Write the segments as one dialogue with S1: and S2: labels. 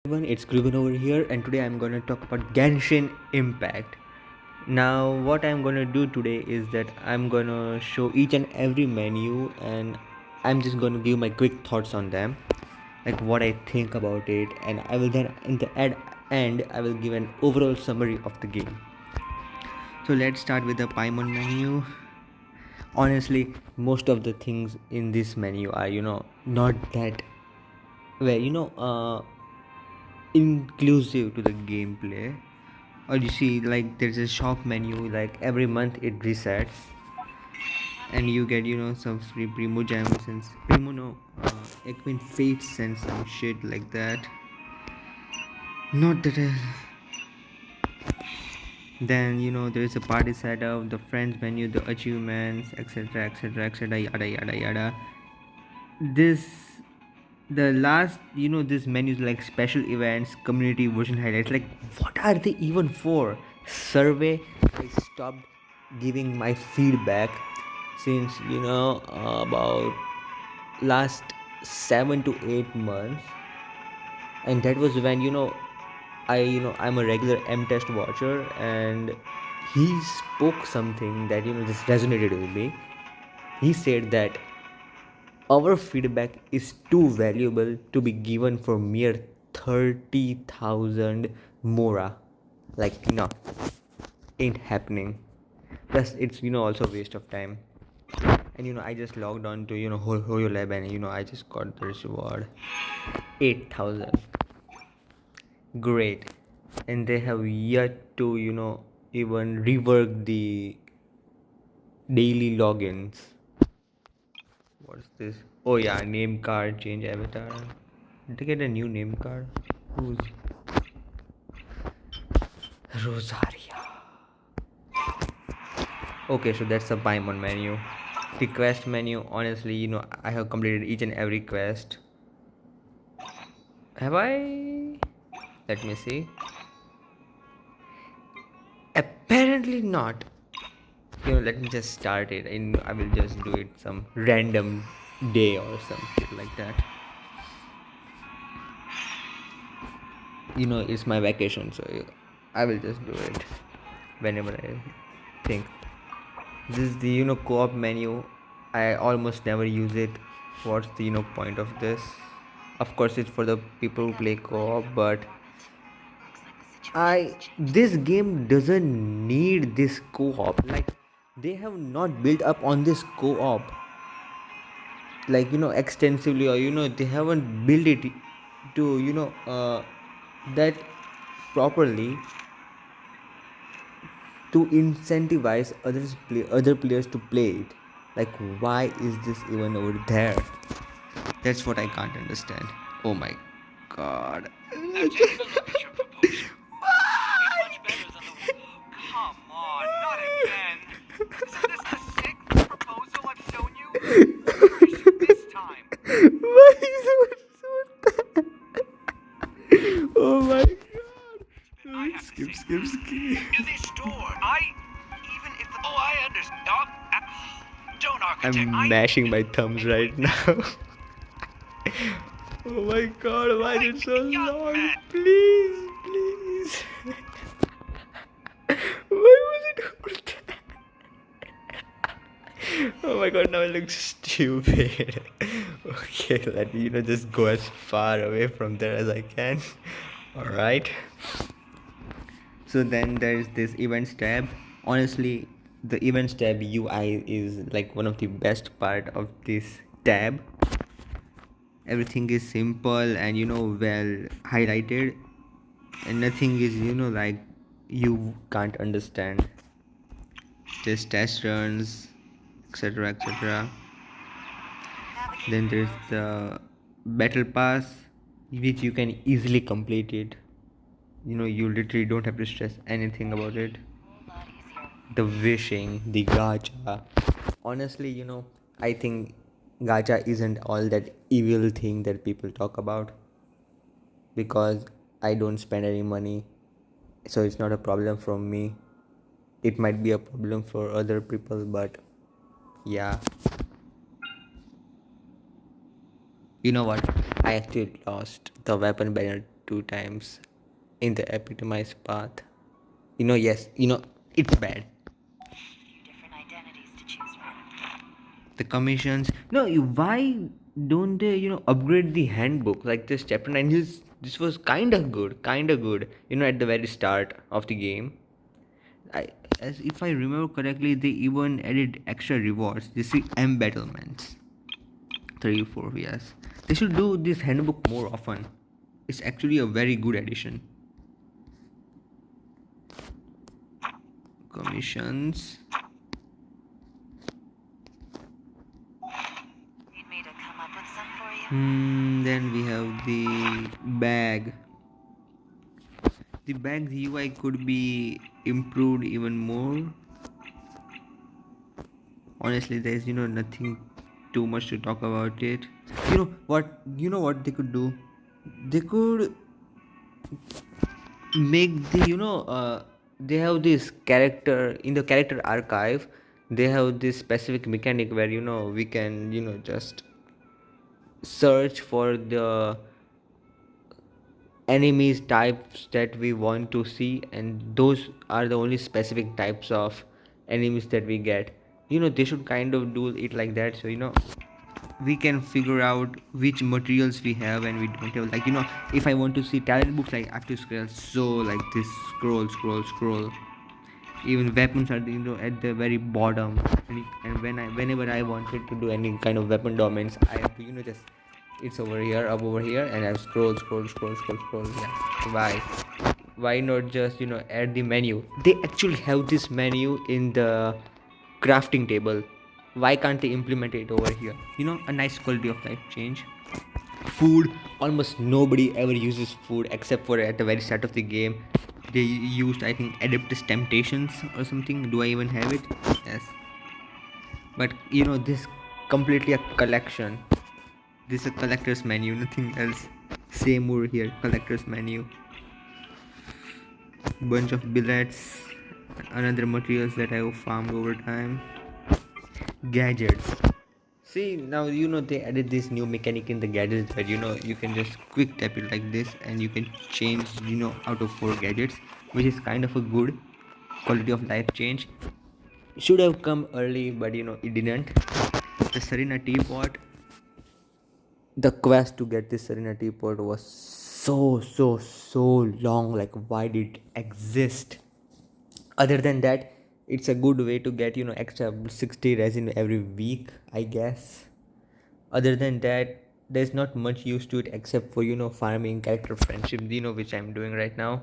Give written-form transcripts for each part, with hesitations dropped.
S1: Everyone, it's Grugan over here, and today I'm gonna talk about Genshin Impact. Now, what I'm gonna do today is that I'm gonna show each and every menu, and I'm just gonna give my quick thoughts on them, like what I think about it, and I will then in the end I will give an overall summary of the game. So let's start with the Paimon menu. Honestly, most of the things in this menu are not that where inclusive to the gameplay. Or you see, like, there's a shop menu, like every month it resets and you get some free primo gems and primo no equine fates and some shit like that. Not that then there's a party setup, the friends menu, the achievements, etc, etc, etc, yada yada yada. This the last this menus like special events, community version highlights, like what are they even for? Survey. I stopped giving my feedback since about last 7 to 8 months, and that was when I'm a regular M test watcher, and he spoke something that just resonated with me. He said that our feedback is too valuable to be given for mere 30,000 mora. Like, no, ain't happening. Plus, it's also waste of time. And I just logged on to Hoyo Lab, and I just got this reward 8,000. Great. And they have yet to even rework the daily logins. What's this? Oh yeah, name card, change avatar. Did I get a new name card? Who's Rosaria? Okay, so that's the Paimon menu. The quest menu, honestly, I have completed each and every quest. Have I? Let me see. Apparently not. Let me just start it, and I will just do it some random day or some shit like that. It's my vacation, so I will just do it whenever I think. This is the co-op menu. I almost never use it. What's the point of this? Of course, it's for the people who play co-op, but I this game doesn't need this co-op. Like, they have not built up on this co-op, like extensively, or they haven't built it to that properly to incentivize other players to play it. Like, why is this even over there? That's what I can't understand. Oh my god.
S2: Now take a look at your proposal. It's much better than the... Come on, not again. Isn't this the sixth proposal I've shown you? Finish it this time.
S1: Why is it so Oh my god.
S2: I have to
S1: Skip,
S2: say,
S1: skip, skip.
S2: to this store, even if the... Oh, I understand. Don't architect.
S1: I'm mashing my thumbs right now. Oh my god, why is it so
S2: Young
S1: long?
S2: man.
S1: Please, please. Why was it all that? Oh my god, now I look stupid. Okay, let me just go as far away from there as I can. Alright. So then there's this events tab. Honestly, the events tab UI is like one of the best part of this tab. Everything is simple and well highlighted, and nothing is like you can't understand. There's test runs, etc, etc. Then there's the battle pass, which you can easily complete it. You literally don't have to stress anything about it. The wishing, the gacha. Honestly, I think gacha isn't all that evil thing that people talk about, because I don't spend any money, so it's not a problem for me. It might be a problem for other people, but yeah. You know what? I actually lost the weapon banner 2 times in the epitomized path. Yes, it's bad.
S2: Different identities to choose from.
S1: The commissions, no, why don't they upgrade the handbook like this chapter 9? This was kind of good, at the very start of the game. I, as if I remember correctly, they even added extra rewards. You see, embattlements, 3 4, yes. They should do this handbook more often. It's actually a very good addition. Commissions.
S2: Need me to come up with some for you?
S1: Then we have the bag. The bag's UI could be improved even more. Honestly, there's nothing too much to talk about it. You know what they could do? They could make they have this character in the character archive. They have this specific mechanic where we can just search for the enemies types that we want to see, and those are the only specific types of enemies that we get. They should kind of do it like that, so we can figure out which materials we have and we don't have. Like if I want to see talent books, like I have to scroll, so like this, scroll. Even weapons are at the very bottom, and whenever I wanted to do any kind of weapon domains, I have to just it's over here, up over here, and I scroll. Yeah, why not just add the menu? They actually have this menu in the crafting table. Why can't they implement it over here? A nice quality of life change. Food, almost nobody ever uses food except for at the very start of the game. They used, I think, Adeptus Temptations or something. Do I even have it? Yes. But this completely a collection. This is a collector's menu, nothing else. Same over here, collector's menu. Bunch of billets and other materials that I have farmed over time. Gadgets. See, now they added this new mechanic in the gadgets where you can just quick tap it like this and you can change out of 4 gadgets, which is kind of a good quality of life change. Should have come early, but it didn't. The Serena teapot. The quest to get this Serena teapot was so long. Like, why did it exist? Other than that, it's a good way to get extra 60 resin every week, I guess. Other than that, there's not much use to it except for farming character friendship, which I'm doing right now.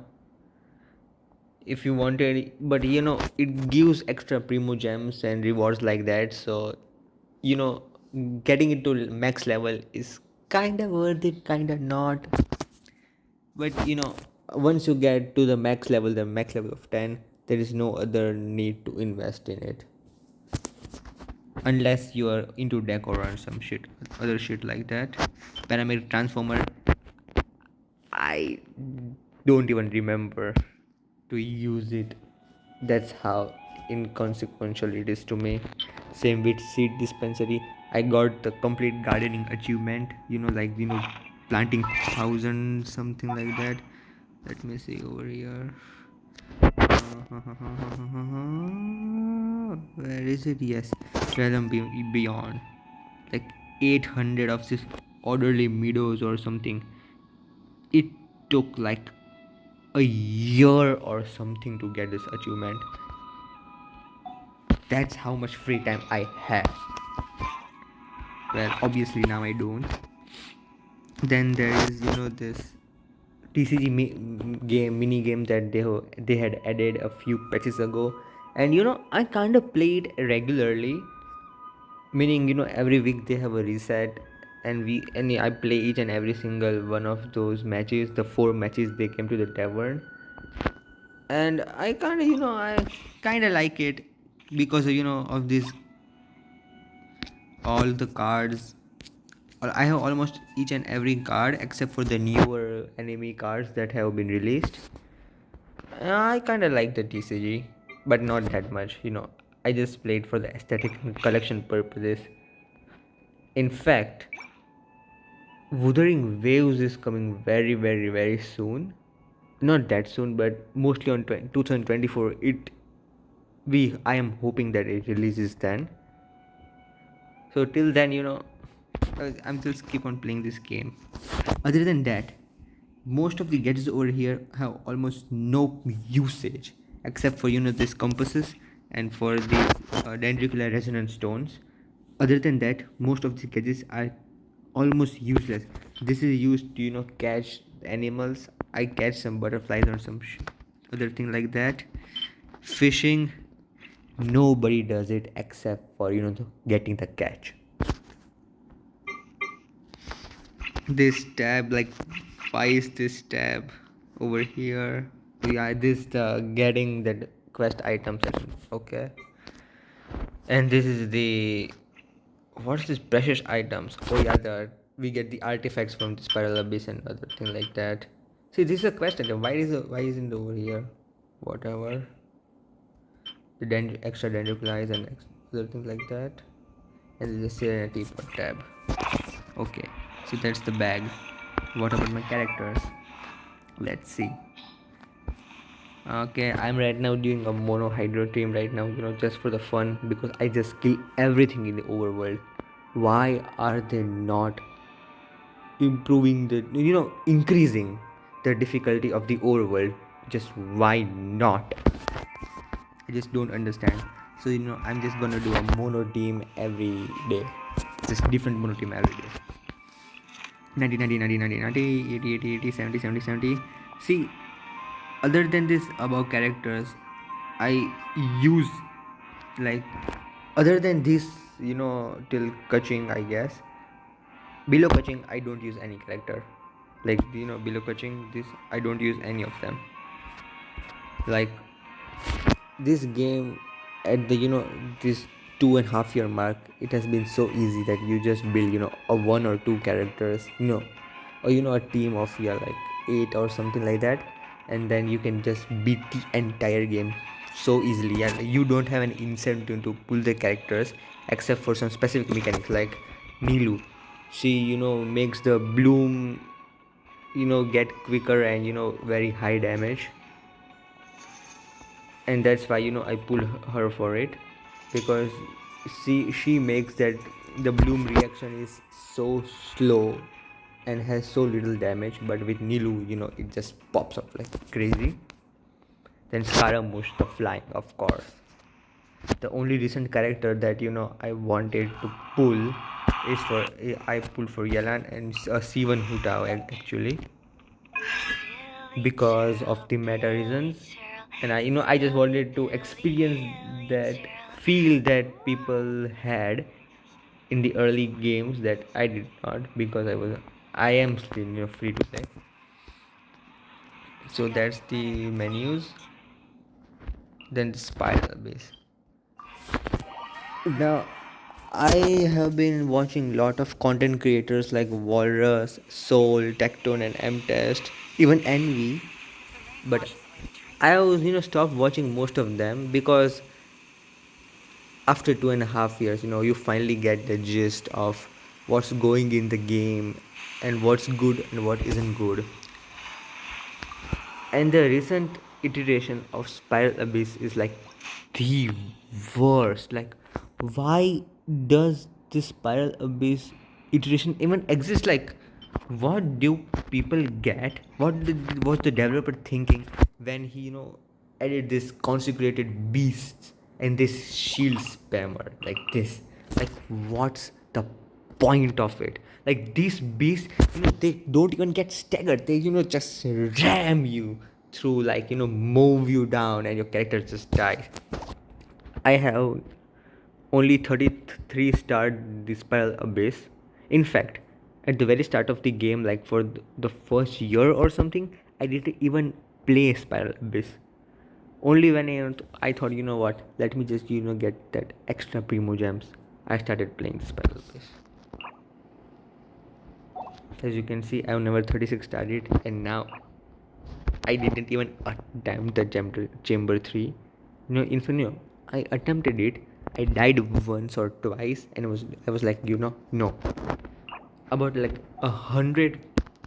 S1: If you wanted, but it gives extra primo gems and rewards like that, so you know getting it to max level is kind of worth it, kind of not. But once you get to the max level of 10, there is no other need to invest in it, unless you are into decor or some shit, other shit like that. Paramedic transformer, I don't even remember to use it. That's how inconsequential it is to me. Same with seed dispensary. I got the complete gardening achievement, like planting 1,000 something like that. Let me see over here. Where is it? Yes, realm beyond, like 800 of this orderly meadows or something. It took like a year or something to get this achievement. That's how much free time I have. Well, obviously now I don't. Then there is this TCG mini game that they had added a few patches ago, and I kind of play it regularly, meaning every week they have a reset, and I play each and every single one of those matches, the 4 matches they came to the tavern. And I kind of like it because of this, all the cards. I have almost each and every card except for the newer enemy cards that have been released. I kind of like the TCG, but not that much. I just played for the aesthetic and collection purposes. In fact, Wuthering Waves is coming very, very, very soon. Not that soon, but mostly on 2024. I am hoping that it releases then. So till then, I'm just keep on playing this game. Other than that, most of the gadgets over here have almost no usage except for this compasses and for these dendricular resonance stones. Other than that, most of the gadgets are almost useless. This is used to catch animals. I catch some butterflies or some other thing like that. Fishing, nobody does it except for getting the catch. This tab, like, why is this tab over here? Yeah, this getting the quest item section. Okay, and this is the what's this precious items? Oh yeah, the we get the artifacts from the spiral abyss and other thing like that. See, this is a quest item. Why isn't it over here? Whatever, the extra dendroclize and other things like that, and the serenity pot tab. Okay, so that's the bag. What about my characters? Let's see. Okay, I'm right now doing a mono hydro team right now, just for the fun because I just kill everything in the overworld. Why are they not improving increasing the difficulty of the overworld? Just why not? I just don't understand. So, I'm just gonna do a mono team every day. Just different mono team every day. 90, 90, 90, 90, 90, 80, 80, 80, 70, 70, 70. See, other than this above characters, I use, like, other than this, till Kaching, I guess. Below Kaching, I don't use any character. Like, below Kaching, this, I don't use any of them. Like, this game, at the, this 2.5 year mark, it has been so easy that you just build, a one or two characters, or, a team of, yeah, like 8 or something like that. And then you can just beat the entire game so easily, and you don't have an incentive to pull the characters except for some specific mechanics like Nilu. She makes the bloom get quicker and very high damage, and that's why I pull her for it, because she makes that the bloom reaction is so slow and has so little damage, but with Nilu it just pops up like crazy. Then Scaramouche, the flying, of course. The only recent character that I wanted to pull is for I pulled for Yelan and C1 Hutao actually, because of the meta reasons. And I just wanted to experience that feel that people had in the early games that I did not, because I am still free to play. So that's the menus. Then the spiral base. Now, I have been watching lot of content creators like Walrus, Soul, Tectone, and M-Test, even Envy, but I was stopped watching most of them because after 2.5 years, you finally get the gist of what's going in the game and what's good and what isn't good. And the recent iteration of Spiral Abyss is like the worst. Like, why does this Spiral Abyss iteration even exist? Like, what do people get? Was the developer thinking when he added this consecrated beasts and this shield spammer like this? Like, what's the point of it? Like, these beasts, they don't even get staggered. They just ram you through, like, move you down and your character just dies. I have only 33 starred the spiral abyss. In fact, at the very start of the game, like for the first year or something, I didn't even play spiral abyss. Only when I thought, what, let me just get that extra primo gems, I started playing spiral abyss. As you can see, I've never 36 started, and now I didn't even attempt the chamber 3. Infinio, I attempted it. I died once or twice, and I was like, no. about like 100.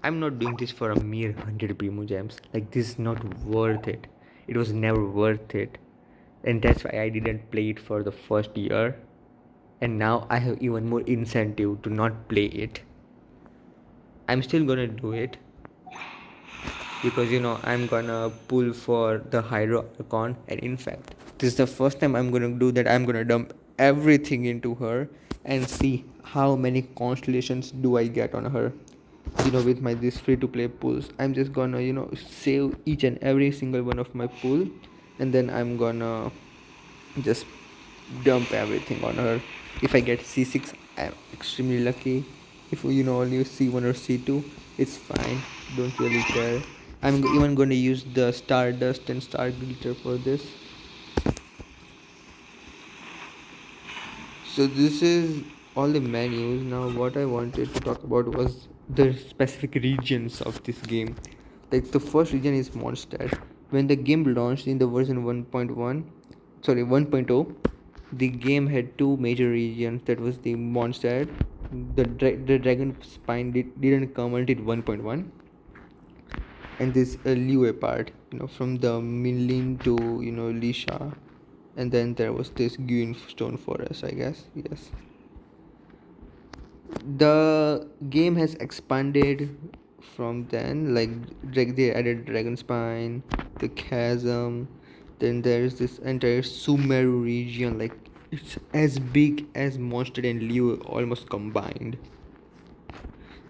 S1: I'm not doing this for a mere 100 primo gems. Like, this is not worth it. It was never worth it, and that's why I didn't play it for the first year. And now I have even more incentive to not play it. I'm still gonna do it because I'm gonna pull for the hydro icon, and in fact this is the first time I'm gonna do that. I'm gonna dump everything into her and see how many constellations do I get on her. With my this free to play pools, I'm just gonna save each and every single one of my pool, and then I'm gonna just dump everything on her. If I get C6, I'm extremely lucky. If only C1 or C2, it's fine. Don't really care. Even going to use the Stardust and Star Glitter for this. So this is all the menus. Now what I wanted to talk about was the specific regions of this game. Like, the first region is Mondstadt. When the game launched in the version 1.1, sorry 1.0, the game had two major regions. That was the Mondstadt. The Dragon Spine didn't come until 1.1, and this Liyue part, from the Minlin to Lisha, and then there was this Green Stone Forest, I guess. Yes, the game has expanded from then. Like, they added Dragon Spine, the Chasm, then there's this entire Sumeru region. Like, it's as big as Monster and Liu almost combined.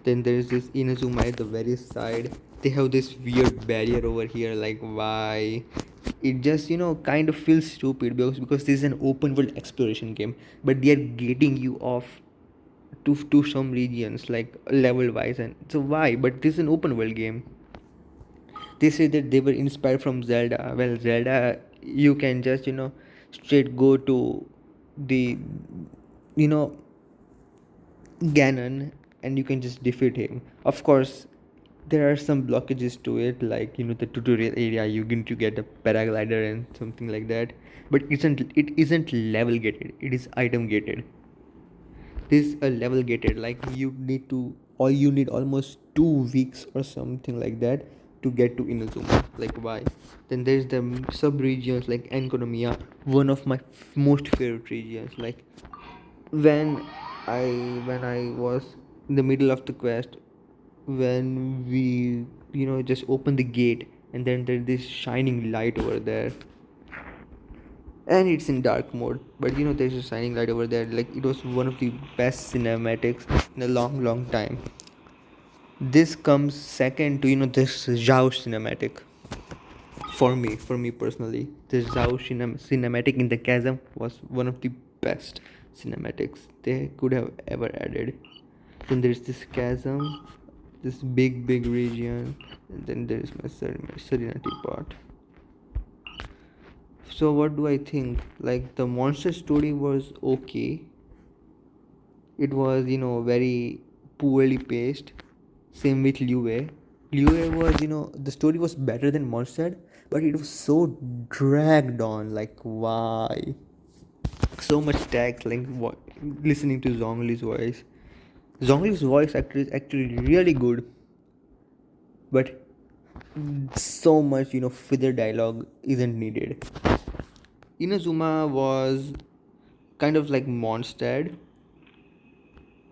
S1: Then there's this Inazuma at the very side. They have this weird barrier over here. Like, why? It just kind of feels stupid because this is an open world exploration game, but they are getting you off to some regions, like level wise. And so why? But this is an open world game. They say that they were inspired from Zelda. Well, Zelda, you can just straight go to the you know Ganon, and you can just defeat him. Of course, there are some blockages to it, like the tutorial area. You need to get a paraglider and something like that. But it isn't level gated. It is item gated. This is a level gated. Like, you need almost 2 weeks or something like that to get to Inazuma. Like, why? Then there's the sub regions like Enkonomiya, one of my most favorite regions. Like, when I was in the middle of the quest, when we just open the gate, and then there's this shining light over there, and it's in dark mode, but there's a shining light over there. Like, it was one of the best cinematics in a long, long time. This comes second to this Zhao cinematic. For me personally, the Zhao cinematic in the chasm was one of the best cinematics they could have ever added. Then there's this chasm, this big region, and then there's my serenity part. So what do I think? Like, the monster story was okay. It was very poorly paced. Same with Liu. Liu was the story was better than Monster, but it was so dragged on. Like, why? So much text. Like, what? Listening to Zhongli's voice. Zhongli's voice actor is actually really good, but so much filler dialogue isn't needed. Inazuma was kind of like Mondstadt.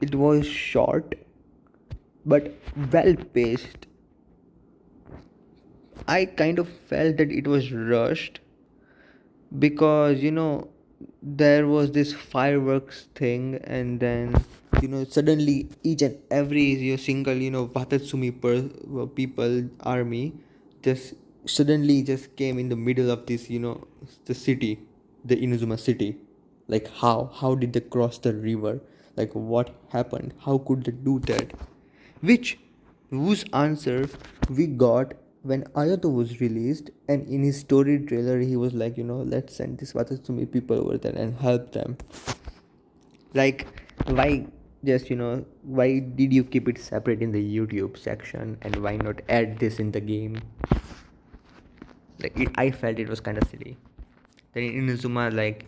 S1: It was short but well paced. I kind of felt that it was rushed because there was this fireworks thing, and then suddenly each and every single Watatsumi people army just suddenly just came in the middle of this the city, the Inazuma city. Like, how did they cross the river? Like, what happened? How could they do that? Which whose answer we got when Ayato was released, and in his story trailer he was like, let's send this Watatsumi people over there and help them. Like, why just why did you keep it separate in the YouTube section, and why not add this in the game? Like, I felt it was kind of silly. Then in Inazuma, like,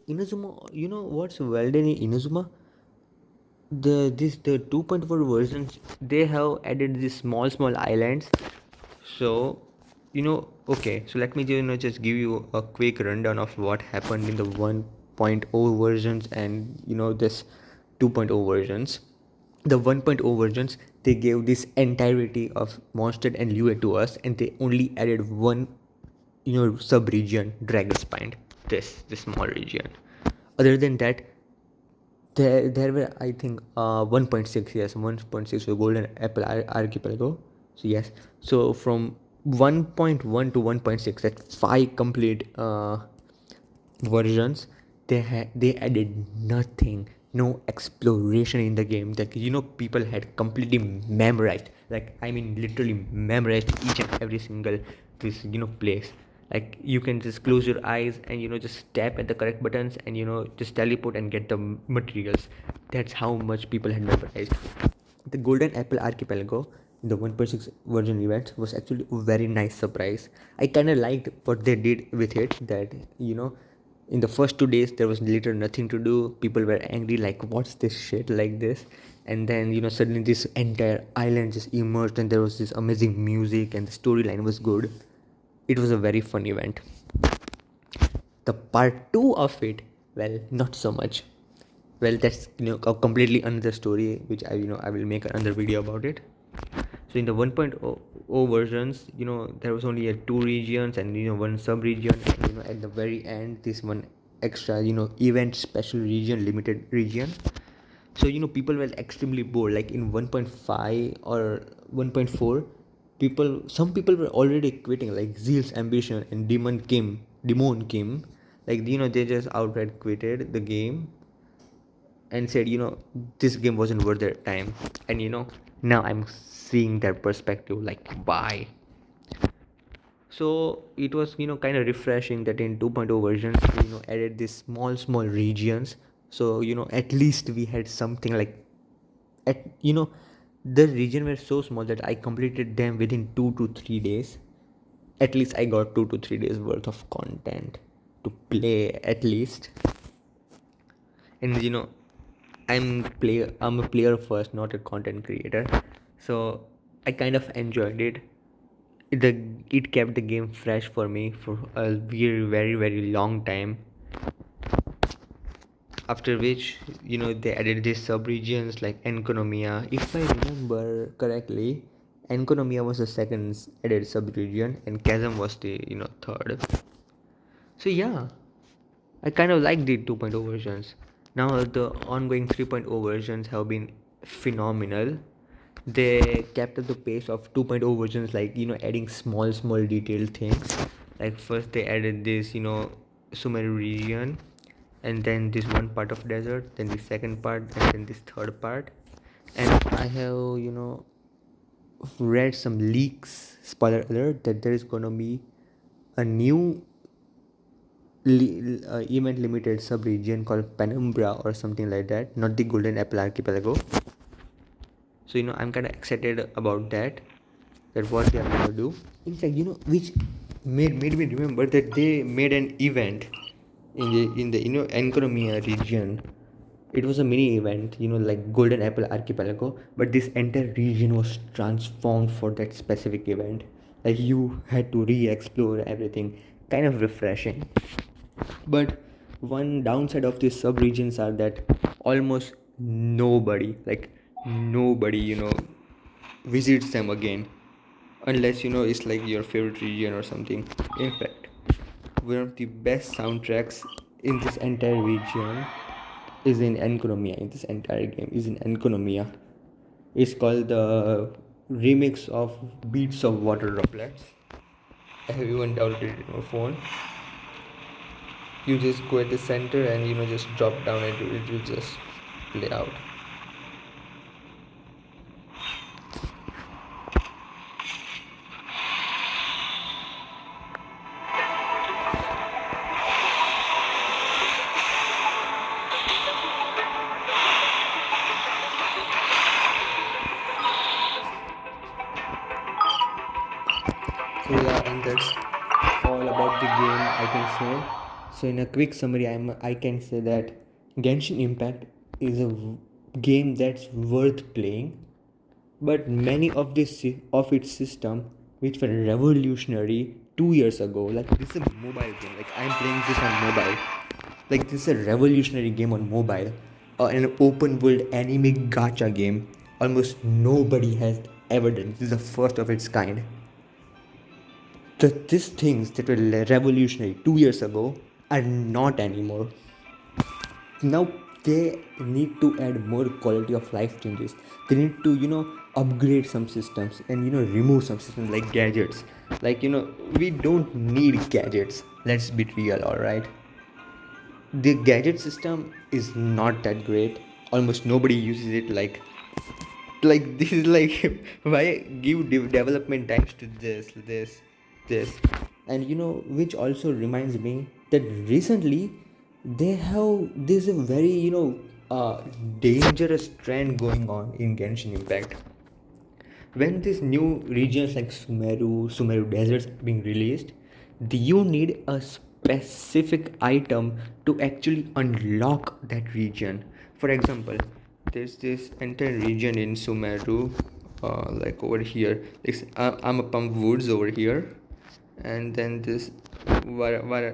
S1: Inazuma, what's well done in Inazuma? the 2.4 versions, they have added these small islands. So okay, so let me just give you a quick rundown of what happened in the 1.0 versions and this 2.0 versions. The 1.0 versions, they gave this entirety of Mondstadt and Liyue to us, and they only added one sub region, Dragonspine, this small region. Other than that, there were, I think, 1.6, yes, 1.6 for Golden Apple Archipelago. So yes, so from 1.1 to 1.6, that 5 complete versions, they added nothing, no exploration in the game. That people had completely memorized, like, I mean, literally memorized each and every single this place. Like, you can just close your eyes and just tap at the correct buttons and just teleport and get the materials. That's how much people had memorized. The Golden Apple Archipelago, the 1.6 version event, was actually a very nice surprise. I kind of liked what they did with it. That in the first 2 days there was literally nothing to do. People were angry, like, what's this shit like this? And then suddenly this entire island just emerged, and there was this amazing music, and the storyline was good. It was a very fun event. The part 2 of it, well, not so much. Well, that's a completely another story, which I will make another video about it. So in the 1.0 versions, there was only 2 regions and one sub region, and at the very end, this one extra event special region, limited region. So people were extremely bored. Like in 1.5 or 1.4, some people were already quitting, like Zeal's Ambition and Demon Kim. Like they just outright quitted the game and said this game wasn't worth their time. And now I'm seeing their perspective, like, why. So it was kind of refreshing that in 2.0 versions we added these small regions. So at least we had something like, at the region were so small that I completed them within 2 to 3 days. At least I got 2 to 3 days worth of content to play, at least. And I'm a player first, not a content creator. So I kind of enjoyed it. It kept the game fresh for me for a very very very long time. After which they added these sub regions like Enconomia. If I remember correctly, Enconomia was the second added sub region, and Chasm was the third. So yeah, I kind of like the 2.0 versions. Now the ongoing 3.0 versions have been phenomenal. They kept up the pace of 2.0 versions, like adding small detailed things. Like first they added this Sumeru region, and then this one part of desert, then the second part, and then this third part. And I have read some leaks, spoiler alert, that there is gonna be a new event limited sub region called Penumbra or something like that, not the Golden Apple Archipelago. So I'm kind of excited about that what they are gonna do. In fact, which made me remember that they made an event in the Enconomia region. It was a mini event, like Golden Apple Archipelago, but this entire region was transformed for that specific event. Like you had to re-explore everything. Kind of refreshing. But one downside of these sub-regions are that almost nobody visits them again, unless it's like your favorite region or something. In fact, one of the best soundtracks in this entire region is in Enconomia. In this entire game is in Enconomia. It's called the remix of Beats of Water Droplets. Everyone downloaded it on your phone. You just go at the center and just drop down and it will just play out. So yeah, and that's all about the game, I can say. So in a quick summary, I can say that Genshin Impact is a game that's worth playing, but many of of its system which were revolutionary 2 years ago, like this is a mobile game, like I'm playing this on mobile, like this is a revolutionary game on mobile, an open world anime gacha game almost nobody has ever done. This is the first of its kind. These things that were revolutionary 2 years ago are not anymore. Now they need to add more quality of life changes. They need to upgrade some systems and remove some systems like gadgets. Like we don't need gadgets, let's be real. All right, the gadget system is not that great, almost nobody uses it. Like this is like why give development times to this. And which also reminds me that recently they have this very dangerous trend going on in Genshin Impact. When these new regions like Sumeru deserts are being released, you need a specific item to actually unlock that region. For example, there's this entire region in Sumeru, like over here. I'm upon woods over here, and then this Varanara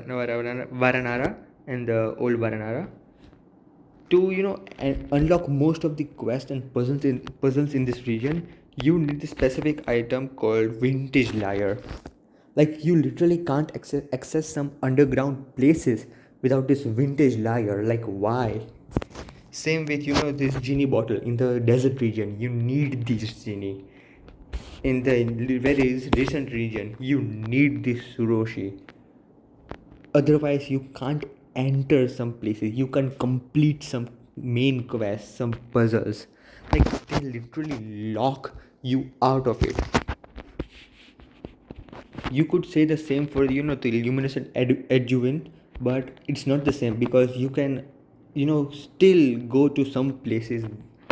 S1: and the old Varanara. To unlock most of the quests and puzzles in this region, you need a specific item called vintage lyre. Like you literally can't access some underground places without this vintage lyre. Like why? Same with this genie bottle in the desert region, you need this genie. In the very recent region, you need this suroshi. Otherwise you can't enter some places, you can complete some main quests, some puzzles. Like they literally lock you out of it. You could say the same for the illumination adjuvant, but it's not the same because you can still go to some places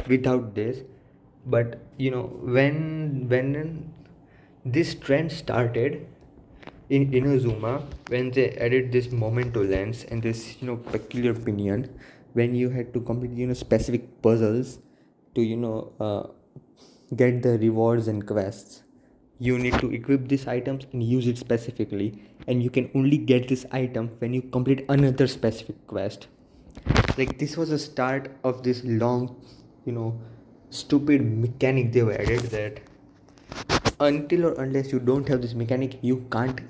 S1: without this. But when this trend started in Inazuma, when they added this momento lens and this peculiar pinion, when you had to complete specific puzzles to get the rewards and quests, you need to equip these items and use it specifically, and you can only get this item when you complete another specific quest. Like this was the start of this long you know stupid mechanic they've added, that until or unless you don't have this mechanic, you can't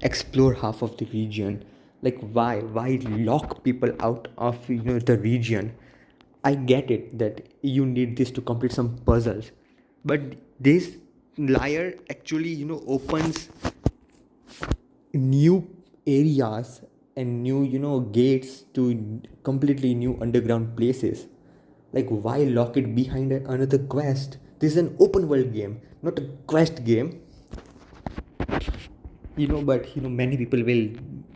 S1: explore half of the region. Like why lock people out of the region? I get it that you need this to complete some puzzles, but this liar actually opens new areas and new gates to completely new underground places. Like why lock it behind another quest? This is an open world game, not a quest game. But many people will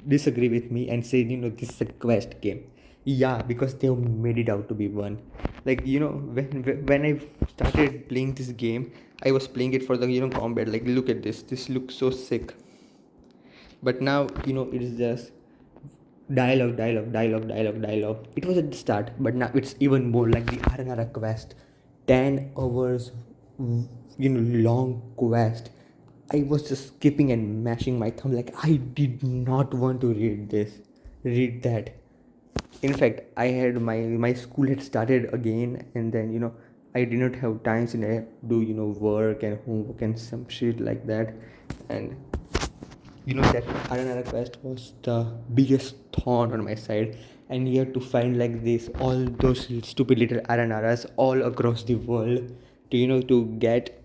S1: disagree with me and say this is a quest game. Yeah, because they have made it out to be one. Like when I started playing this game, I was playing it for the combat. Like look at this looks so sick. But now it is just dialogue. It was at the start, but now it's even more like the Aranara quest, 10 hours long quest. I was just skipping and mashing my thumb, like I did not want to read that. In fact, I had my school had started again, and then I did not have time, so I had to do work and homework and some shit like that. And that Aranara quest was the biggest thorn on my side, and you have to find like this all those stupid little Aranaras all across the world to to get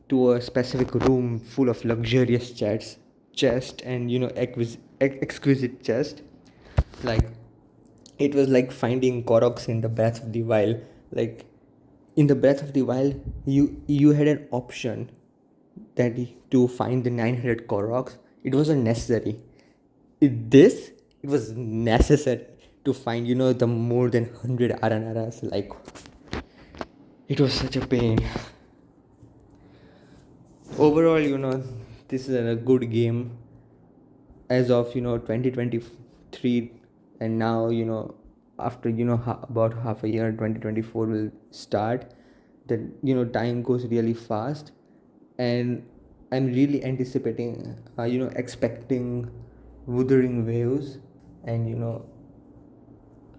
S1: to a specific room full of luxurious chest and exquisite chest. Like it was like finding Koroks in the Breath of the Wild. Like in the Breath of the Wild, you had an option that to find the 900 Koroks. It wasn't necessary. It was necessary to find the more than 100 Aranaras. Like it was such a pain. Overall, this is a good game as of 2023, and now after about half a year 2024 will start, that time goes really fast. And I'm really anticipating, expecting Wuthering Waves. And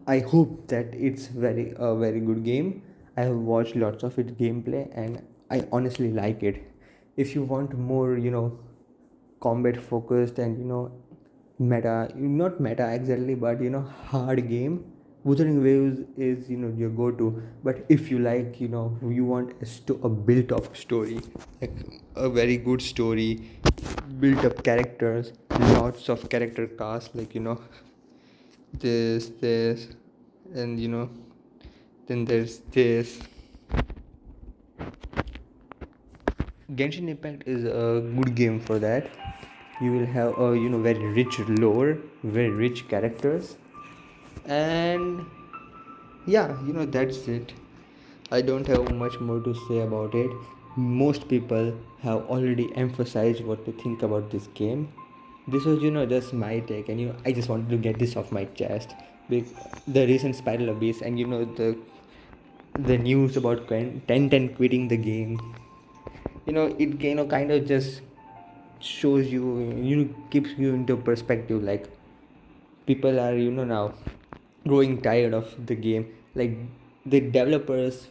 S1: I hope that it's very good game. I have watched lots of its gameplay and I honestly like it. If you want more, combat focused and meta, not meta exactly, but hard game, Wuthering Waves is your go-to. But if you like, you want a built-up story, like a very good story, built-up characters, lots of character cast, like this, and then there's this. Genshin Impact is a good game for that. You will have a very rich lore, very rich characters, and yeah, that's it. I don't have much more to say about it. Most people have already emphasized what to think about this game. This was just my take, and I just wanted to get this off my chest. The recent Spiral Abyss, and the news about 1010 quitting the game. It kind of just shows you, keeps you into perspective. Like, people are now growing tired of the game. Like, the developers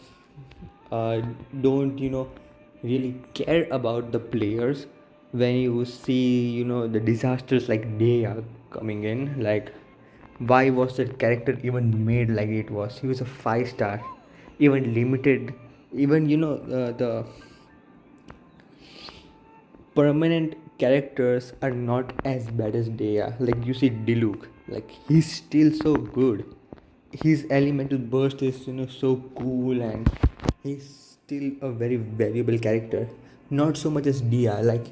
S1: don't really care about the players. When you see the disasters like Dea coming in, like, why was that character even made like it was? He was a 5 star, even limited, even the permanent characters are not as bad as they are. Like, you see Diluc, like, he's still so good. His elemental burst is so cool, and he's still a very valuable character. Not so much as Dia. Like,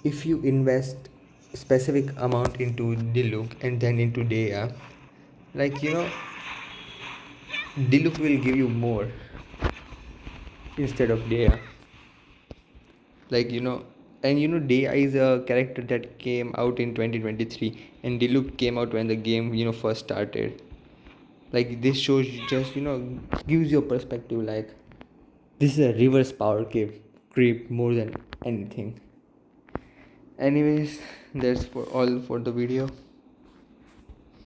S1: if you invest specific amount into Diluc and then into Dea, like, Diluc will give you more instead of Dea. Like, and Dea is a character that came out in 2023, and Diluc came out when the game first started. Like, this shows you, just gives you a perspective. Like, this is a reverse power creep more than anything. Anyways, that's for all for the video.